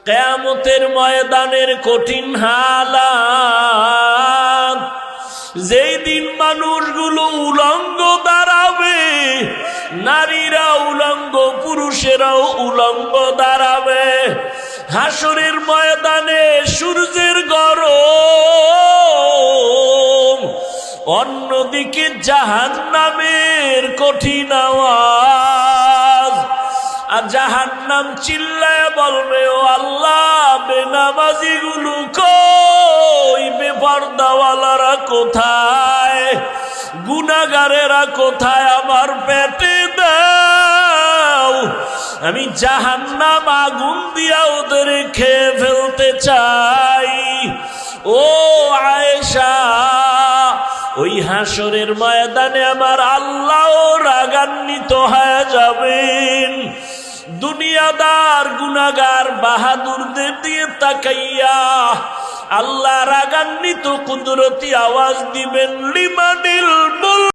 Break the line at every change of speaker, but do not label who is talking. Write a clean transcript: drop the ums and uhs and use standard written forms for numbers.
কিয়ামতের ময়দানের কঠিন হালাত, যেই দিন মানুষগুলো উলঙ্গ দাঁড়াবে, নারীরা উলঙ্গ, পুরুষেরাও উলঙ্গ দাঁড়াবে। হাসরের ময়দানে সূর্যের গরম, অন্যদিকে জাহান্নামের কঠিন আওয়াজ। আর জাহান্নাম চিল্লায় বলবে, ও আল্লাহ, বেনামাজি গুলো কই, বেপরদাওয়ালারা কোথায়, গুনাহগারেরা কোথায়, আমার পেটে দাও, আমি জাহান্নাম আগুন দিয়া ওদের খেয়ে ফেলতে চাই। ও আয়েশা, ওই হাসরের ময়দানে আমার আল্লাহ রাগান্বিত হয়ে যাবেন। দুনিয়াদার গুনাহগার বাহাদুরদের দিয়ে তাকাইয়া আল্লাহ রাগান্বিত কুদরতি আওয়াজ দিবেন, লিমানিল